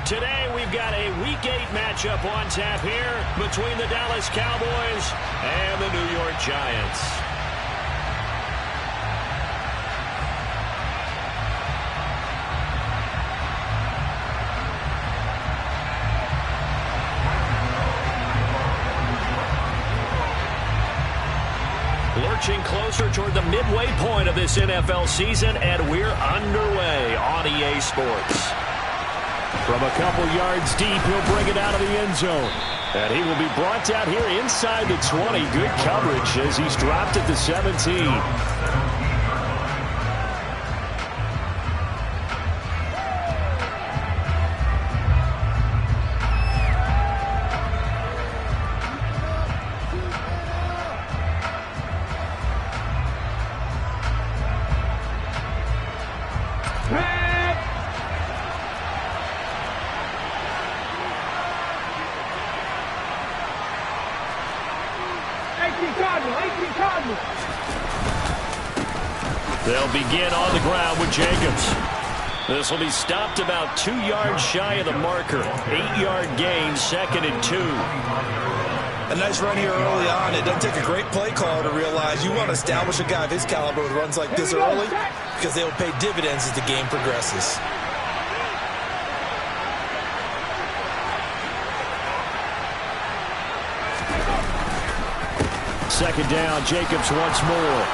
Today we've got a Week 8 matchup on tap here between the Dallas Cowboys and the New York Giants. Lurching closer toward the midway point of this NFL season, and we're underway on EA Sports. From a couple yards deep, he'll bring it out of the end zone. And he will be brought down here inside the 20. Good coverage as he's dropped at the 17. They'll begin on the ground with Jacobs. This will be stopped about 2 yards shy of the marker. 8-yard gain, 2nd and 2. A nice run here early on. It doesn't take a great play caller to realize you want to establish a guy of his caliber with runs like this early because they will pay dividends as the game progresses. Second down, Jacobs once more.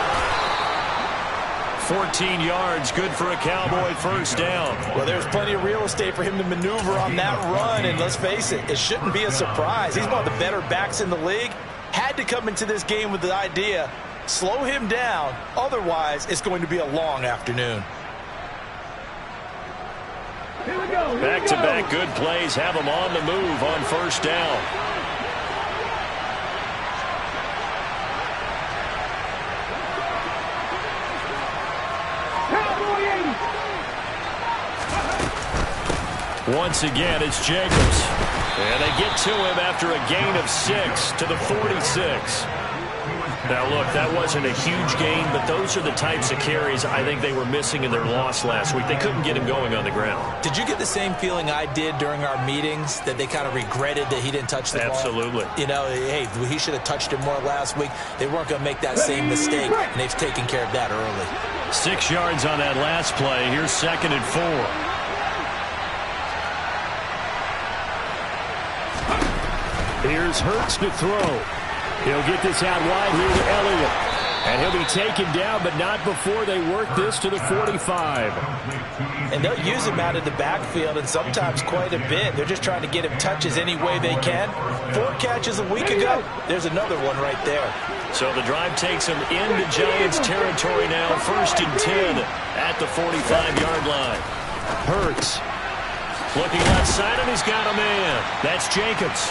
14 yards, good for a Cowboy first down. Well, there's plenty of real estate for him to maneuver on that run, and let's face it, it shouldn't be a surprise. He's one of the better backs in the league. Had to come into this game with the idea, slow him down, otherwise it's going to be a long afternoon. Back-to-back good plays have him on the move on first down. Once again, it's Jacobs. And they get to him after a gain of 6 to the 46. Now, look, that wasn't a huge gain, but those are the types of carries I think they were missing in their loss last week. They couldn't get him going on the ground. Did you get the same feeling I did during our meetings, that they kind of regretted that he didn't touch the ball? Absolutely. You know, hey, he should have touched it more last week. They weren't going to make that same mistake, and they've taken care of that early. 6 yards on that last play. Here's 2nd and 4. Here's Hurts to throw. He'll get this out wide here to Elliott. And he'll be taken down, but not before they work this to the 45. And they'll use him out of the backfield, and sometimes quite a bit. They're just trying to get him touches any way they can. 4 catches a week ago. There's another one right there. So the drive takes him into Giants territory now. 1st and 10 at the 45-yard line. Hurts. Looking left side, and he's got a man. That's Jacobs.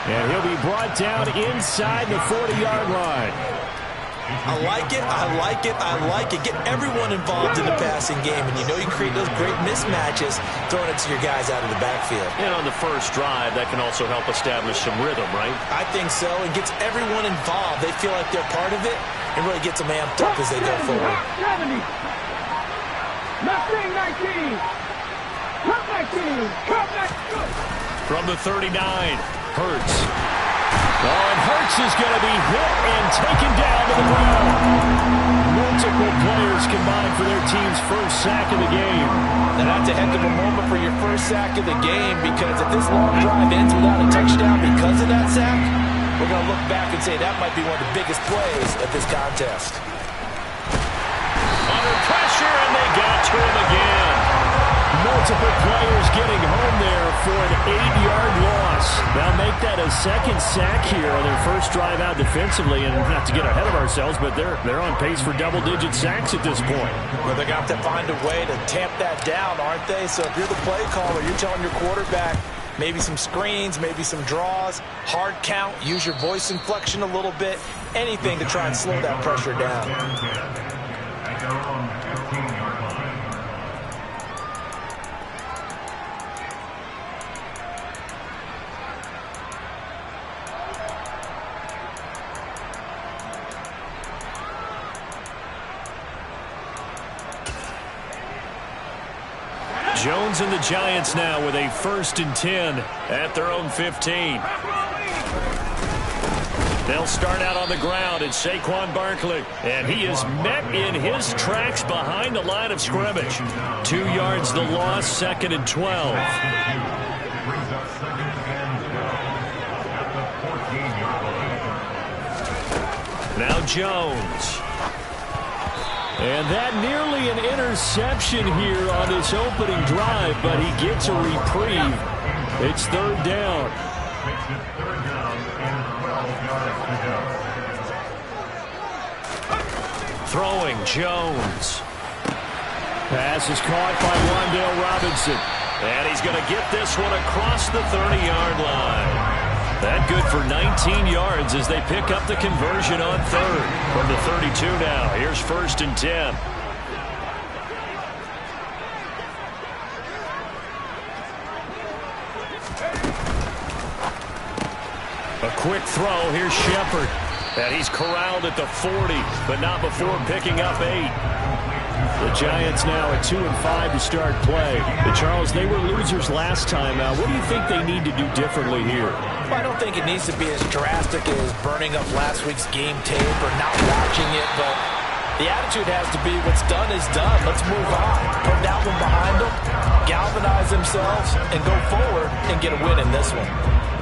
And he'll be brought down inside the 40-yard line. I like it, I like it, I like it. Get everyone involved in the passing game, and you know you create those great mismatches throwing it to your guys out of the backfield. And on the first drive, that can also help establish some rhythm, right? I think so, and gets everyone involved. They feel like they're part of it, and really gets them amped up as they go forward. 70. 19. From the 39, Hurts. Oh, and Hurts is going to be hit and taken down to the ground. Multiple players combined for their team's first sack of the game. And that's a heck of a moment for your first sack of the game, because if this long drive ends without a touchdown because of that sack, we're going to look back and say that might be one of the biggest plays of this contest. Under pressure, and they got to him again. Multiple players getting home there for an 8-yard loss. They'll make that a second sack here on their first drive out defensively, and not to get ahead of ourselves, but they're on pace for double-digit sacks at this point. Well, they're going to have to find a way to tamp that down, aren't they? So if you're the play caller, you're telling your quarterback maybe some screens, maybe some draws, hard count, use your voice inflection a little bit, anything to try and slow that pressure down. Jones and the Giants now with a 1st and 10 at their own 15. They'll start out on the ground. It's Saquon Barkley. And he is met in his tracks behind the line of scrimmage. 2 yards the loss, 2nd and 12. Now Jones. And that nearly an interception here on this opening drive, but he gets a reprieve. It's 3rd down. Throwing Jones. Pass is caught by Wan'Dale Robinson. And he's going to get this one across the 30-yard line. That good for 19 yards as they pick up the conversion on 3rd. From the 32 now. Here's 1st and 10. A quick throw. Here's Shepard. And he's corralled at the 40, but not before picking up 8. The Giants now at 2-5 to start play. Charles, they were losers last time out. What do you think they need to do differently here? Well, I don't think it needs to be as drastic as burning up last week's game tape or not watching it, but the attitude has to be what's done is done. Let's move on. Put that one behind them, galvanize themselves, and go forward and get a win in this one.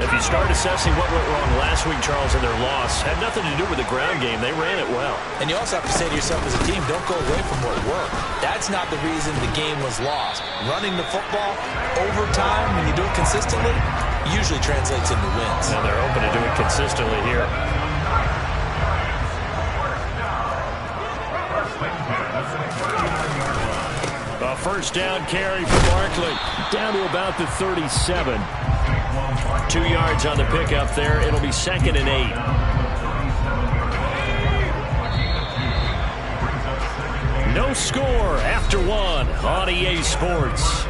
If you start assessing what went wrong last week, Charles, in their loss, had nothing to do with the ground game. They ran it well. And you also have to say to yourself as a team, don't go away from what worked. That's not the reason the game was lost. Running the football over time, when you do it consistently, usually translates into wins. And they're open to do it consistently here. A 1st down carry for Barkley. Down to about the 37. 2 yards on the pickup there. It'll be 2nd and 8. No score after 1 on EA Sports.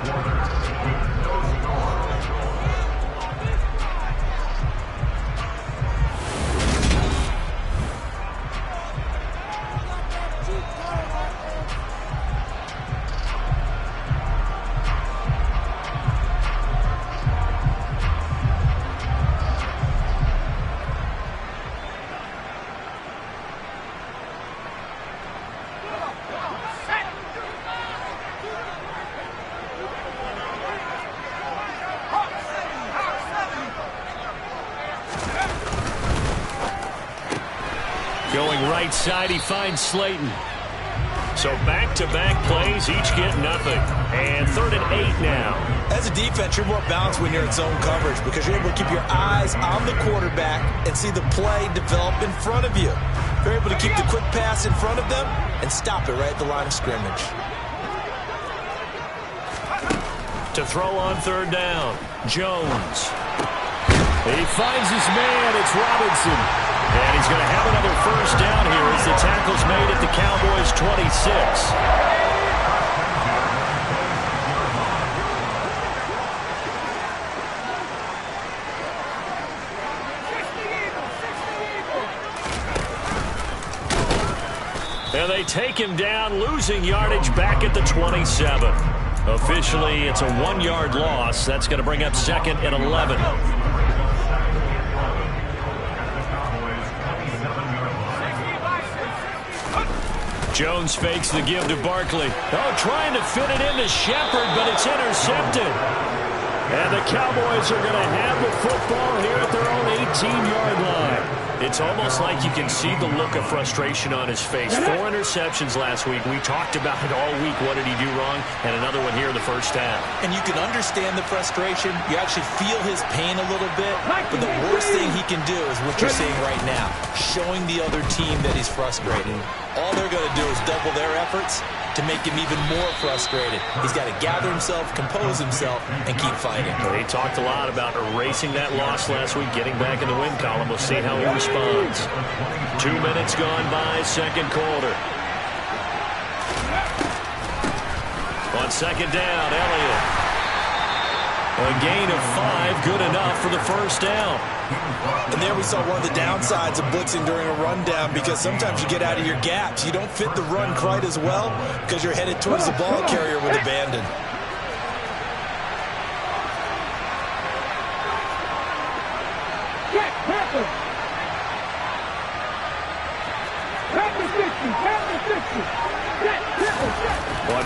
Going right side, he finds Slayton. So back-to-back plays, each get nothing. And 3rd and 8 now. As a defense, you're more balanced when you're in zone coverage because you're able to keep your eyes on the quarterback and see the play develop in front of you. You're able to keep the quick pass in front of them and stop it right at the line of scrimmage. To throw on 3rd down, Jones. He finds his man, it's Robinson. And he's going to have another 1st down here as the tackle's made at the Cowboys' 26. And they take him down, losing yardage back at the 27. Officially, it's a 1-yard loss. That's going to bring up 2nd and 11. Jones fakes the give to Barkley. Oh, trying to fit it into Shepard, but it's intercepted. And the Cowboys are going to have the football here at their own 18-yard line. It's almost like you can see the look of frustration on his face. 4 interceptions last week. We talked about it all week. What did he do wrong? And another one here in the 1st half. And you can understand the frustration. You actually feel his pain a little bit. But the worst thing he can do is what you're seeing right now, showing the other team that he's frustrated. All they're going to do is double their efforts to make him even more frustrated. He's got to gather himself, compose himself, and keep fighting. They talked a lot about erasing that loss last week, getting back in the win column. We'll see how he responds. 2 minutes gone by, 2nd quarter. On 2nd down, Elliott. A gain of 5, good enough for the 1st down. And there we saw one of the downsides of blitzing during a rundown because sometimes you get out of your gaps. You don't fit the run quite as well because you're headed towards the ball carrier with abandon.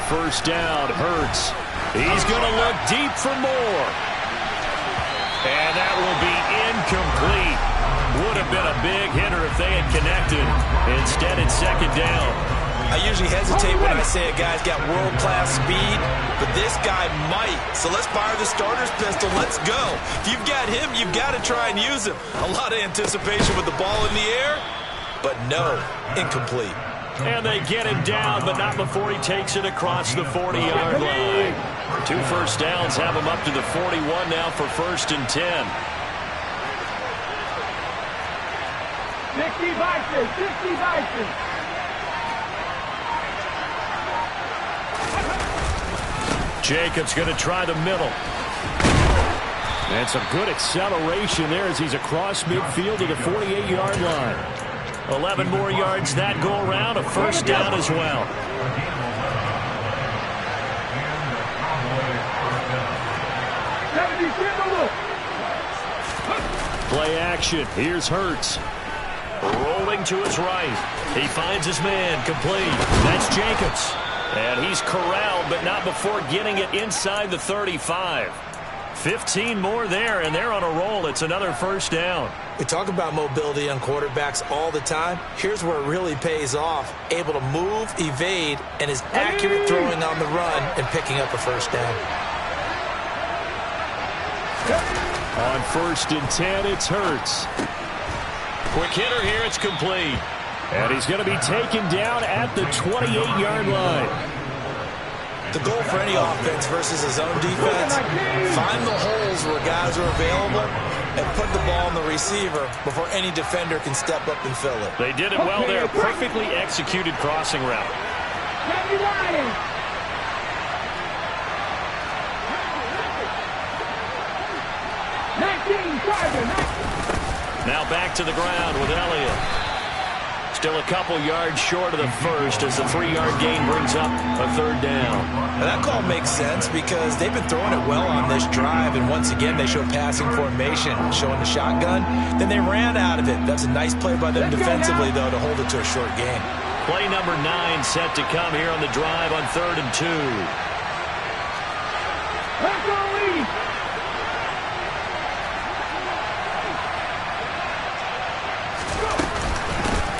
first down. Hurts. He's going to look deep for more. And that will be incomplete. Would have been a big hitter if they had connected. Instead, it's second down. I usually hesitate when I say a guy's got world-class speed, but this guy might. So let's fire the starter's pistol. Let's go. If you've got him, you've got to try and use him. A lot of anticipation with the ball in the air, but no, incomplete. And they get him down, but not before he takes it across the 40-yard line. 2 first downs have him up to the 41 now for 1st and 10. 60 Vikings, 60 Vikings. Jacobs going to try the middle. And some good acceleration there as he's across midfield to the 48-yard line. 11 more yards that go around, a first down as well. Play action. Here's Hurts. Rolling to his right. He finds his man. Complete. That's Jacobs. And he's corralled, but not before getting it inside the 35. 15 more there, and they're on a roll. It's another first down. We talk about mobility on quarterbacks all the time. Here's where it really pays off. Able to move, evade, and is accurate throwing on the run and picking up a first down. On 1st and 10, it's Hurts. Quick hitter here, it's complete. And he's going to be taken down at the 28-yard line. The goal for any offense versus his own defense, find the holes where guys are available and put the ball on the receiver before any defender can step up and fill it. They did it well there. Perfectly executed crossing route. Now back to the ground with Elliott. Still a couple yards short of the first as the 3-yard gain brings up a third down. Now that call makes sense because they've been throwing it well on this drive, and once again they show passing formation, showing the shotgun. Then they ran out of it. That's a nice play by them defensively, though, to hold it to a short gain. Play number 9 set to come here on the drive on 3rd and 2.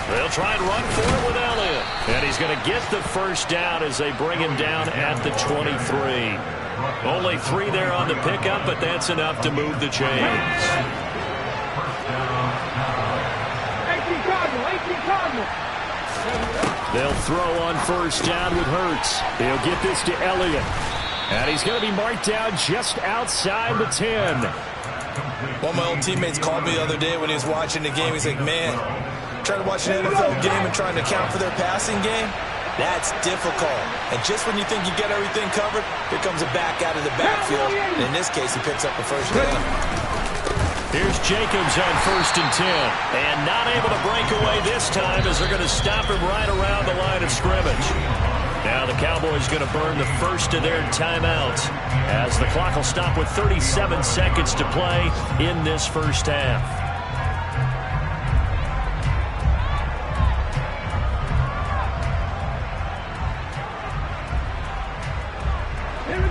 They'll try and run for it with Elliott. And he's going to get the first down as they bring him down at the 23. Only 3 there on the pickup, but that's enough to move the chains. They'll throw on first down with Hurts. He'll get this to Elliott. And he's going to be marked down just outside the 10. One of my old teammates called me the other day when he was watching the game. He's like, man, trying to watch an NFL game and trying to account for their passing game, that's difficult. And just when you think you get everything covered, here comes a back out of the backfield. And in this case, he picks up a first down. Here's Jacobs on 1st and 10. And not able to break away this time as they're going to stop him right around the line of scrimmage. Now the Cowboys going to burn the first of their timeouts as the clock will stop with 37 seconds to play in this first half.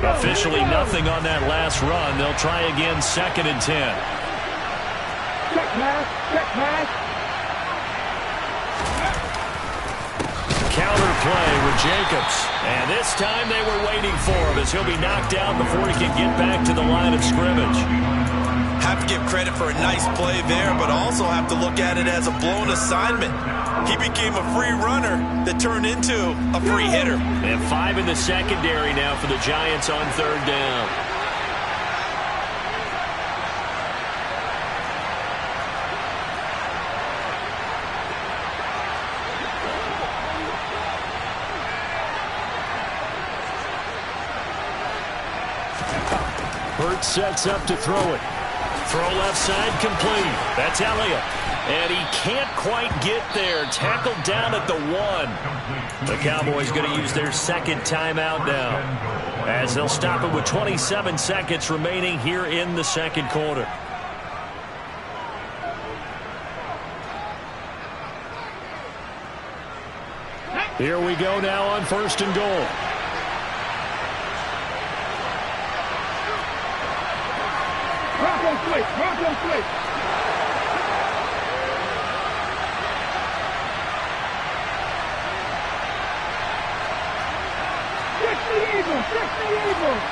Officially nothing on that last run. They'll try again 2nd and 10. Check pass, check pass. Counter play with Jacobs. And this time they were waiting for him as he'll be knocked down before he can get back to the line of scrimmage. Have to give credit for a nice play there, but also have to look at it as a blown assignment. He became a free runner that turned into a free hitter. And 5 in the secondary now for the Giants on 3rd down. Hurts sets up to throw it. Throw left side complete. That's Elliott. And he can't quite get there. Tackled down at the 1. The Cowboys going to use their 2nd timeout now as they'll stop it with 27 seconds remaining here in the 2nd quarter. Here we go now on 1st and goal. switch. Bronco switch. 60 Eagles. 60 Eagles.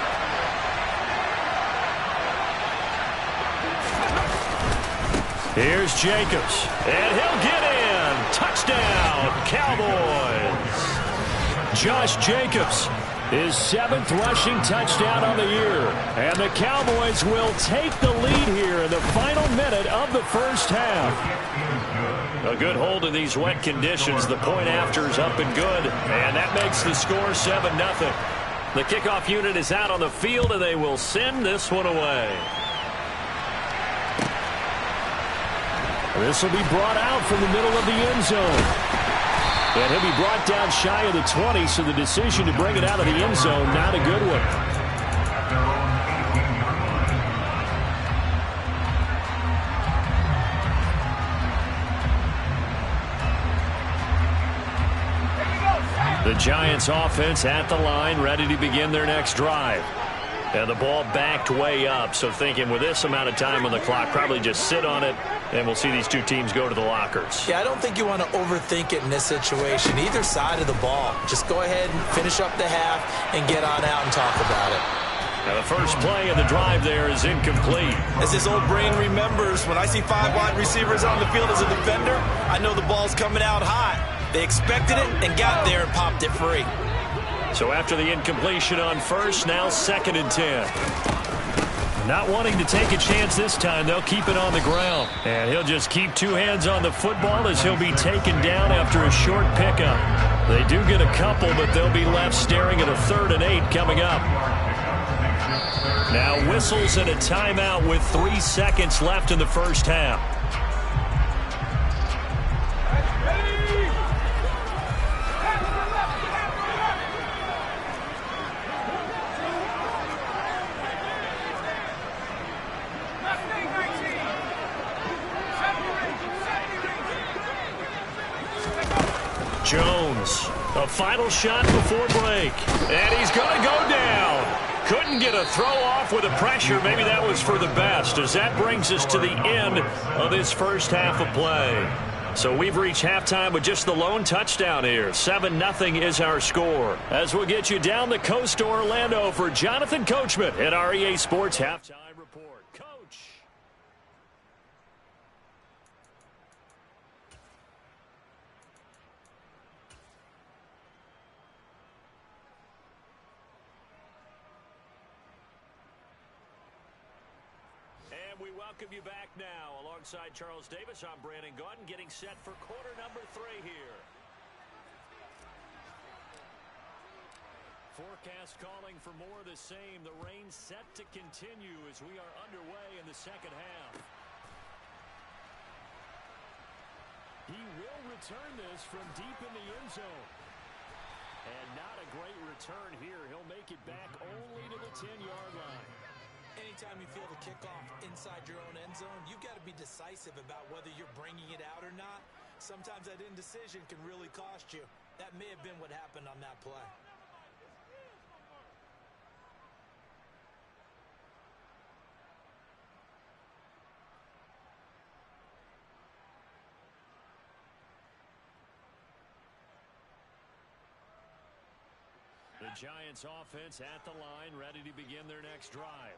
Here's Jacobs, and he'll get in. Touchdown, Cowboys. Josh Jacobs, his 7th rushing touchdown on the year. And the Cowboys will take the lead here in the final minute of the first half. A good hold in these wet conditions. The point after is up and good, and that makes the score 7-0. The kickoff unit is out on the field, and they will send this one away. This will be brought out from the middle of the end zone. And he'll be brought down shy of the 20, so the decision to bring it out of the end zone, not a good one. The Giants offense at the line, ready to begin their next drive. And the ball backed way up, so thinking with this amount of time on the clock, probably just sit on it, and we'll see these two teams go to the lockers. Yeah, I don't think you want to overthink it in this situation. Either side of the ball. Just go ahead and finish up the half and get on out and talk about it. Now the first play of the drive there is incomplete. As his old brain remembers, when I see 5 wide receivers on the field as a defender, I know the ball's coming out hot. They expected it and got there and popped it free. So after the incompletion on first, now 2nd and 10. Not wanting to take a chance this time, they'll keep it on the ground. And he'll just keep 2 hands on the football as he'll be taken down after a short pickup. They do get a couple, but they'll be left staring at a 3rd and 8 coming up. Now whistles and a timeout with 3 seconds left in the first half. Jones, a final shot before break. And he's going to go down. Couldn't get a throw off with the pressure. Maybe that was for the best, as that brings us to the end of this first half of play. So we've reached halftime with just the lone touchdown here. 7-0 is our score. As we'll get you down the coast to Orlando for Jonathan Coachman at our EA Sports Halftime Report. Coach. We welcome you back now. Alongside Charles Davis, I'm Brandon Gaudin, getting set for quarter number 3 here. Forecast calling for more of the same. The rain set to continue as we are underway in the second half. He will return this from deep in the end zone. And not a great return here. He'll make it back only to the 10-yard line. Anytime you feel the kickoff inside your own end zone, you've got to be decisive about whether you're bringing it out or not. Sometimes that indecision can really cost you. That may have been what happened on that play. The Giants offense at the line, ready to begin their next drive.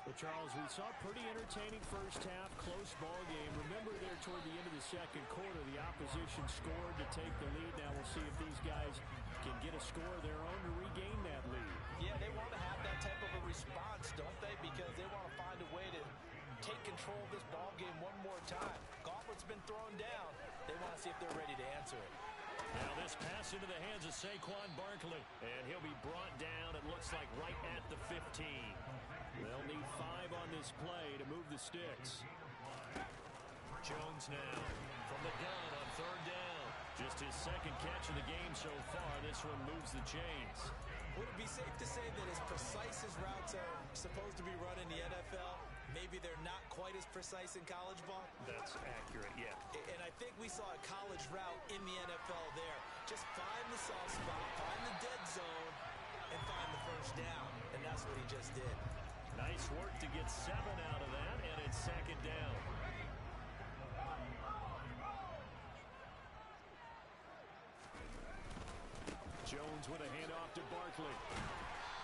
Well, Charles, we saw a pretty entertaining first half, close ball game. Remember there toward the end of the second quarter, the opposition scored to take the lead. Now we'll see if these guys can get a score of their own to regain that lead. Yeah, they want to have that type of a response, don't they? Because they want to find a way to take control of this ball game one more time. Gauntlet's been thrown down. They want to see if they're ready to answer it. Now this pass into the hands of Saquon Barkley. And he'll be brought down, it looks like, right at the 15. They'll need 5 on this play to move the sticks. Jones now from the gun on 3rd down. Just his 2nd catch of the game so far. This one moves the chains. Would it be safe to say that as precise as routes are supposed to be run in the NFL, maybe they're not quite as precise in college ball? That's accurate, yeah. And I think we saw a college route in the NFL there. Just find the soft spot, find the dead zone, and find the first down. And that's what he just did. Nice work to get 7 out of that, and it's it's second down. Jones with a handoff to Barkley.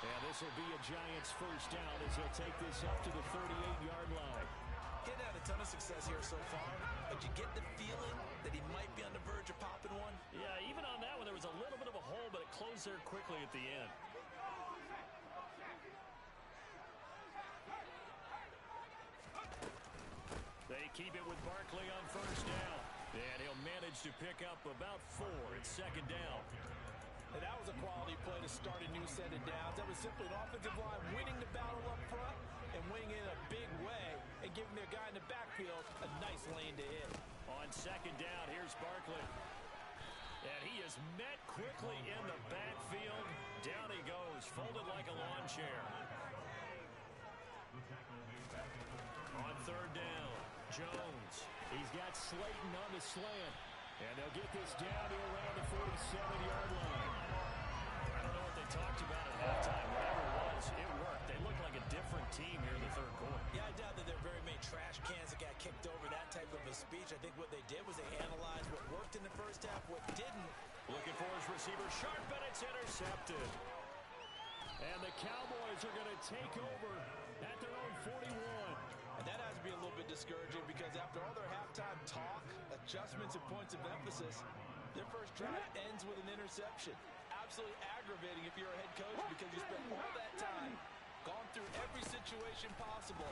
And this will be a Giants first down as they'll take this up to the 38-yard line. Getting had a ton of success here so far, but you get the feeling that he might be on the verge of popping one. Yeah, even on that one, there was a little bit of a hole, but it closed there quickly at the end. They keep it with Barkley on first down. And he'll manage to pick up about 4. It's second down. And that was a quality play to start a new set of downs. That was simply an offensive line winning the battle up front and winning in a big way and giving their guy in the backfield a nice lane to hit. On second down, here's Barkley. And he is met quickly in the backfield. Down he goes, folded like a lawn chair. On third down, Jones. He's got Slayton on the slant. And they'll get this down to around the 47-yard line. I don't know what they talked about at halftime. Whatever it was, it worked. They looked like a different team here in the third quarter. Yeah, I doubt that there are very many trash cans that got kicked over that type of a speech. I think what they did was they analyzed what worked in the first half, what didn't. Looking for his receiver, sharp, and it's intercepted. And the Cowboys are going to take over at their own 41. And that has to be a little bit discouraging because after all their halftime talk, adjustments, and points of emphasis, their first drive ends with an interception. Absolutely aggravating if you're a head coach because you spent all that time, gone through every situation possible,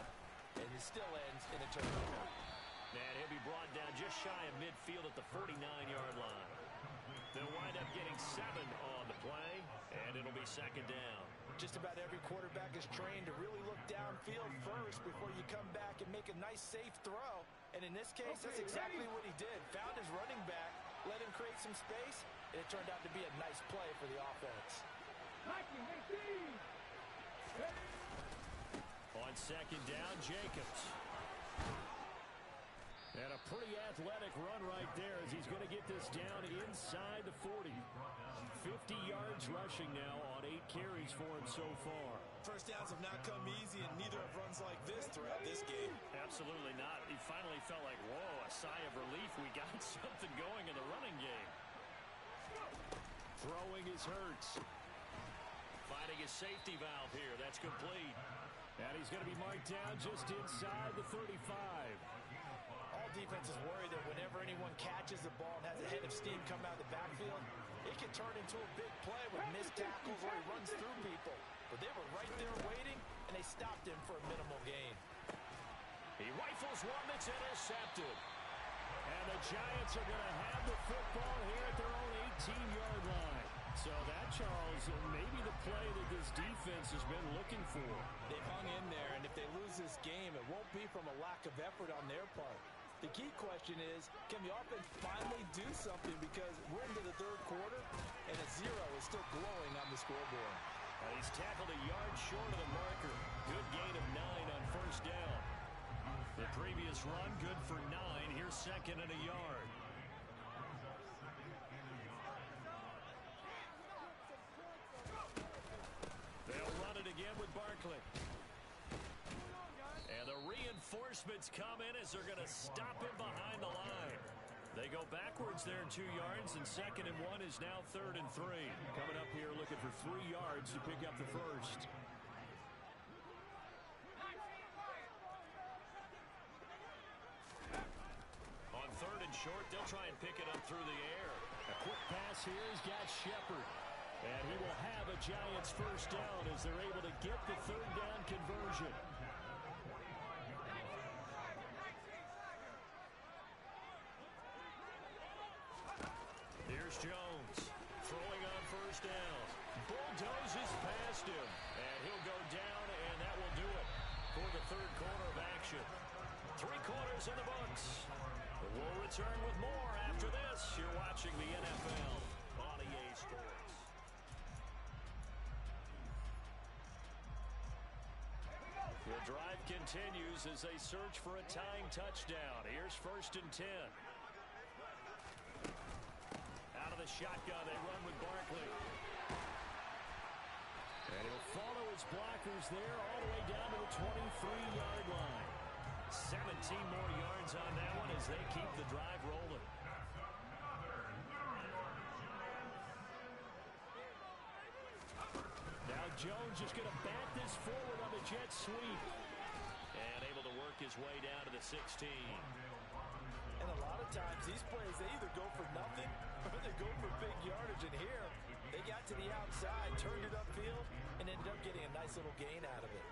and it still ends in a turnover. And he'll be brought down just shy of midfield at the 49-yard line. They'll wind up getting 7 on the play, and it'll be second down. Just about every quarterback is trained to really look downfield first before you come back and make a nice, safe throw. And in this case, that's exactly what he did. Found his running back, let him create some space, and it turned out to be a nice play for the offense. On second down, Jacobs. And a pretty athletic run right there as he's going to get this down inside the 40. 50 yards rushing now on 8 carries for him so far. First downs have not come easy, and neither have runs like this throughout this game. Absolutely not. He finally felt like, whoa, a sigh of relief. We got something going in the running game. Throwing is Hurts. Finding his safety valve here. That's complete. And he's going to be marked down just inside the 35. All defenses worry that whenever anyone catches the ball and has a head of steam come out of the backfield, it can turn into a big play with missed tackles or he runs through people. But they were right there waiting, and they stopped him for a minimal gain. He rifles one that's intercepted. And the Giants are going to have the football here at their own 18-yard line. So that, Charles, may be the play that this defense has been looking for. They've hung in there, and if they lose this game, it won't be from a lack of effort on their part. The key question is, can the offense finally do something, because we're into the third quarter, and a 0 is still glowing on the scoreboard. He's tackled a yard short of the marker. Good gain of 9 on first down. The previous run, good for 9. Here's second and a yard. They'll run it again with Barkley. And the reinforcements come in as they're going to stop him behind the line. They go backwards there 2 yards, and second and 1 is now third and 3. Coming up here looking for 3 yards to pick up the first. On third and short, they'll try and pick it up through the air. A quick pass here has got Shepard. And he will have a Giants first down as they're able to get the third down conversion. Here's Jones throwing on first down. Bulldozes past him. And he'll go down, and that will do it for the third quarter of action. 3 quarters in the books. We'll return with more after this. You're watching the NFL on EA Sports. The drive continues as they search for a tying touchdown. Here's first and 10. Out of the shotgun, they run with Barkley. And he'll follow his blockers there all the way down to the 23-yard line. as they keep the drive rolling. Now Jones is going to bat this forward on the jet sweep. And able to work his way down to the 16. And a lot of times these plays, they either go for nothing or they go for big yardage. And here, they got to the outside, turned it upfield, and ended up getting a nice little gain out of it.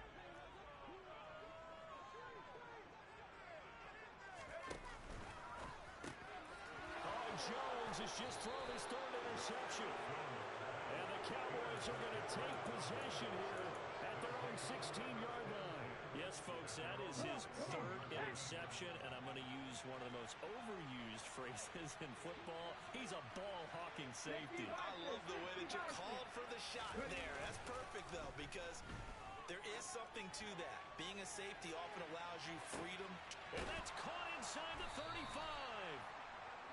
Jones has just thrown his third interception. And the Cowboys are going to take possession here at their own 16-yard line. Yes, folks, that is his third interception, and I'm going to use one of the most overused phrases in football. He's a ball-hawking safety. I love the way that you called for the shot there. That's perfect, though, because there is something to that. Being a safety often allows you freedom. And that's caught inside the 35.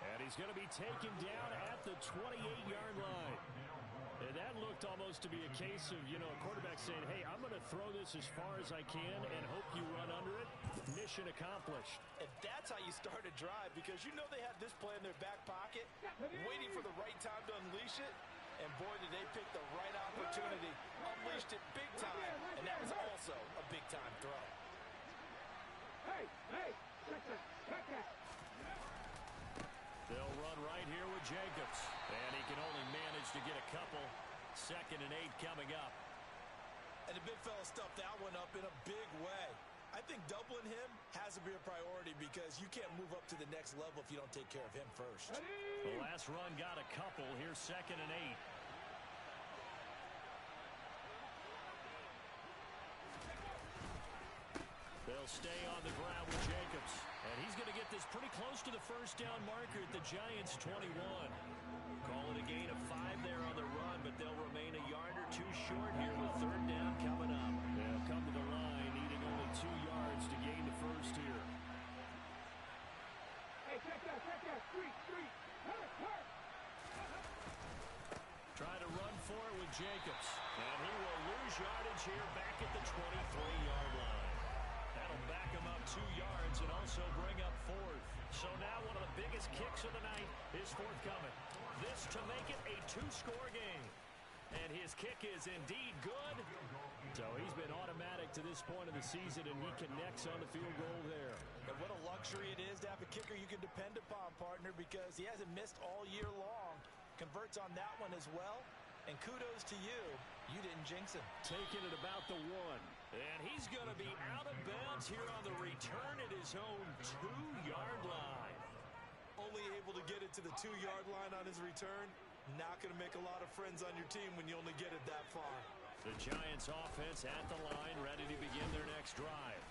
And he's going to be taken down at the 28-yard line. And that looked almost to be a case of, a quarterback saying, hey, I'm going to throw this as far as I can and hope you run under it. Mission accomplished. And that's how you start a drive, because they have this play in their back pocket, waiting for the right time to unleash it. And boy, did they pick the right opportunity. Unleashed it big time, and that was also a big-time throw. Hey, check that. They'll run right here with Jacobs. And he can only manage to get a couple. 2nd and 8 coming up. And the big fella stuffed that one up in a big way. I think doubling him has to be a priority, because you can't move up to the next level if you don't take care of him first. The last run got a couple. Here's 2nd and 8. They'll stay on the ground with Jacobs. And he's going to get this pretty close to the first down marker at the Giants' 21. Call it a gain of 5 there on the run, but they'll remain a yard or two short here with 3rd down coming up. They'll come to the line, needing only 2 yards to gain the first here. Hey, check that. Street. Hurt. Try to run for it with Jacobs. And he will lose yardage here back at the 23-yard line. That'll back him up 2 yards and also bring up 4th. So now one of the biggest kicks of the night is forthcoming. This to make it a 2-score game. And his kick is indeed good. So he's been automatic to this point of the season, and he connects on the field goal there. And what a luxury it is to have a kicker you can depend upon, partner, because he hasn't missed all year long. Converts on that one as well. And kudos to you. You didn't jinx him. Taking it about the 1. And he's going to be out of bounds here on the return at his own 2-yard line. Only able to get it to the 2-yard line on his return. Not going to make a lot of friends on your team when you only get it that far. The Giants offense at the line, ready to begin their next drive.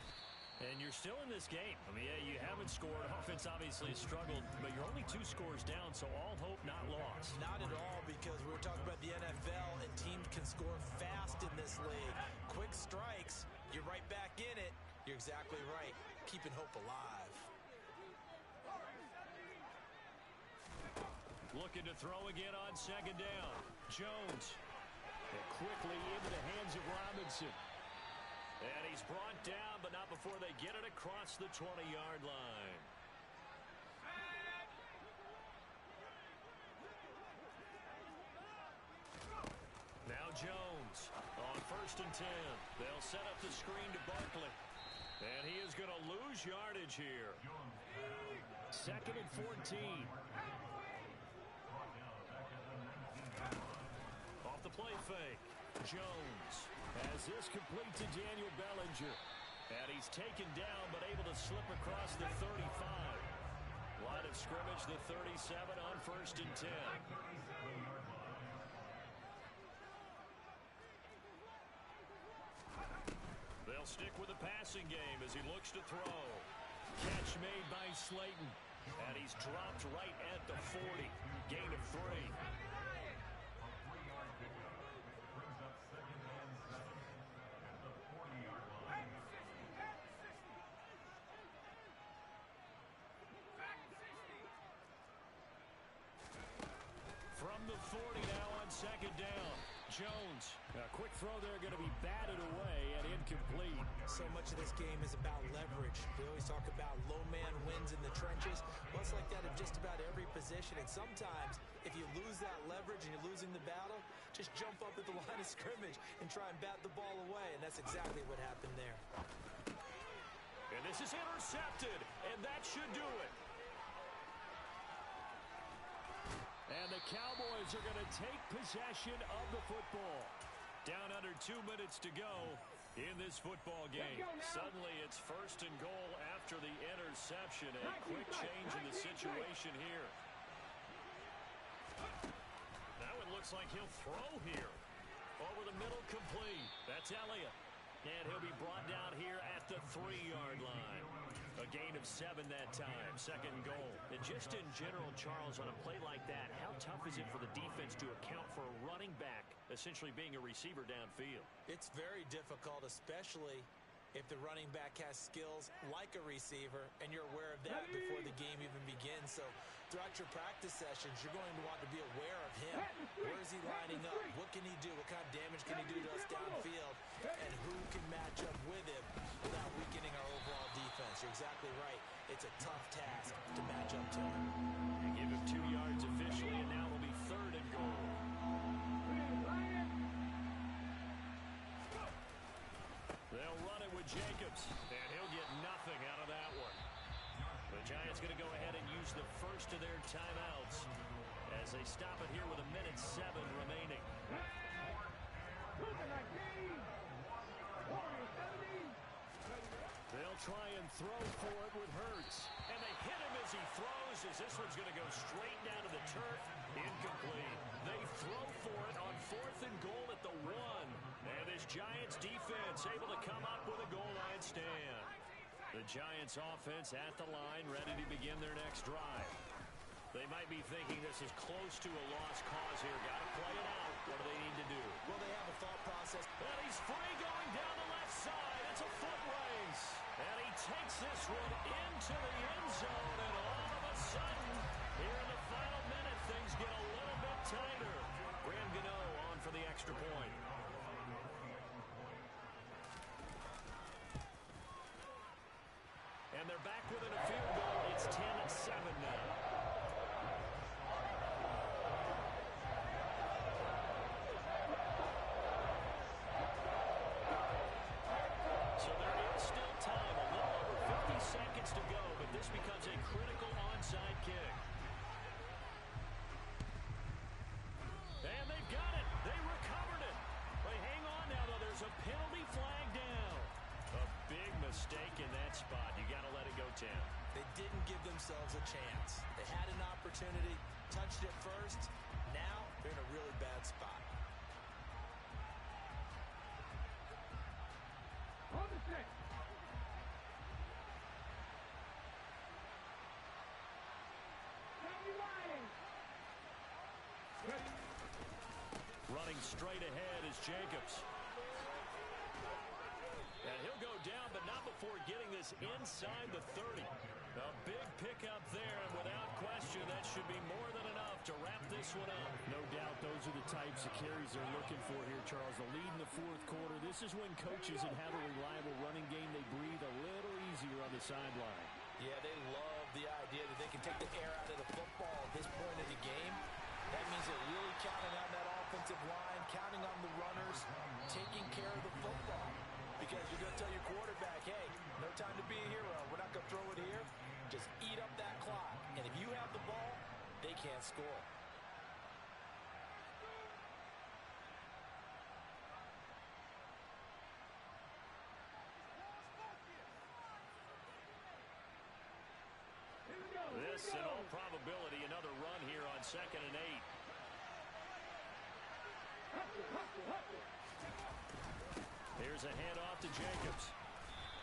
And you're still in this game. I mean, yeah, you haven't scored. Offense obviously has struggled, but you're only 2 scores down, so all hope not lost. Not at all, because we were talking about the NFL, and teams can score fast in this league. Quick strikes, you're right back in it. You're exactly right. Keeping hope alive. Looking to throw again on 2nd down. Jones. And quickly into the hands of Robinson. And he's brought down, but not before they get it across the 20-yard line. Now Jones on 1st and 10. They'll set up the screen to Barkley. And he is going to lose yardage here. 2nd and 14. Off the play fake. Jones has this complete to Daniel Bellinger. And he's taken down, but able to slip across the 35. Line of scrimmage, the 37 on 1st and 10. They'll stick with the passing game as he looks to throw. Catch made by Slayton. And he's dropped right at the 40. Gain of 3. From the 40 now on 2nd down. Jones. A quick throw there going to be batted away and incomplete. So much of this game is about leverage. We always talk about low man wins in the trenches. mistakes like that in just about every position. And sometimes, if you lose that leverage and you're losing the battle, just jump up at the line of scrimmage and try and bat the ball away. And that's exactly what happened there. And this is intercepted, and that should do it. And the Cowboys are going to take possession of the football. Down under 2 minutes to go in this football game. Suddenly it's 1st and goal after the interception. A quick change in the situation here. That one looks like he'll throw here. Over the middle, complete. That's Elliott. And he'll be brought down here at the 3-yard line. A gain of 7 that time. 2nd goal. And just in general, Charles, on a play like that, how tough is it for the defense to account for a running back essentially being a receiver downfield? It's very difficult, especially if the running back has skills like a receiver, and you're aware of that before the game even begins. So throughout your practice sessions, you're going to want to be aware of him. Where is he lining up? What can he do? What kind of damage can he do to us downfield? And who can match up with him without weakening our overall defense? You're exactly right. It's a tough task to match up to him. They give him 2 yards officially, and now it'll be 3rd and goal. They'll run it with Jacobs, and he'll get nothing out of that one. The Giants going to go ahead and use the first of their timeouts as they stop it here with 1:07 remaining. They'll try and throw for it with Hurts. And they hit him as he throws, as this one's going to go straight down to the turf. Incomplete. They throw for it on 4th and goal at the 1. And this Giants defense able to come up with a goal line stand. The Giants offense at the line, ready to begin their next drive. They might be thinking this is close to a lost cause here. Got to play it out. What do they need to do? Well, they have a thought process. And he's free going down the left side. It's a foot race. And he takes this one into the end zone. And all of a sudden, here in the final minute, things get a little bit tighter. Graham Gano on for the extra point. And they're back within a field goal. It's 10-7 now. Seconds to go, but this becomes a critical onside kick. And they've got it. They recovered it. They hang on now, though. There's a penalty flag down. A big mistake in that spot. You got to let it go, Tim. They didn't give themselves a chance. They had an opportunity, touched it first. Now they're in a really bad spot. On the stick. Running straight ahead is Jacobs. And he'll go down, but not before getting this inside the 30. A big pickup there, and without question, that should be more than enough to wrap this one up. No doubt those are the types of carries they're looking for here, Charles. The lead in the 4th quarter. This is when coaches that have a reliable running game, they breathe a little easier on the sideline. Yeah, they love the idea that they can take the air out of the football at this point of the game. That means they're really counting on that offensive line, counting on the runners, taking care of the football. Because you're going to tell your quarterback, hey, no time to be a hero. We're not going to throw it here. Just eat up that clock. And if you have the ball, they can't score. This, in all probability, another run here on 2nd and 8. Here's a handoff to Jacobs.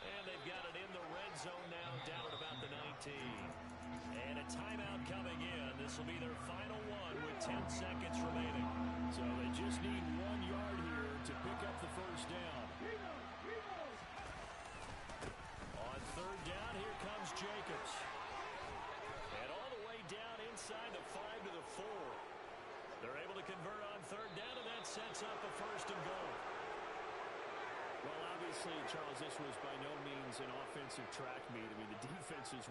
And they've got it in the red zone now, down at about the 19. And a timeout coming in. This will be their final one with 10 seconds remaining. So they just need 1 yard here to pick up the first down. On 3rd down, here comes Jacobs. And all the way down inside the 5 to the 4. They're able to convert on 3rd down, and that sets up a 1st and goal. Well, obviously, Charles, this was by no means an offensive track meet. I mean, the defenses were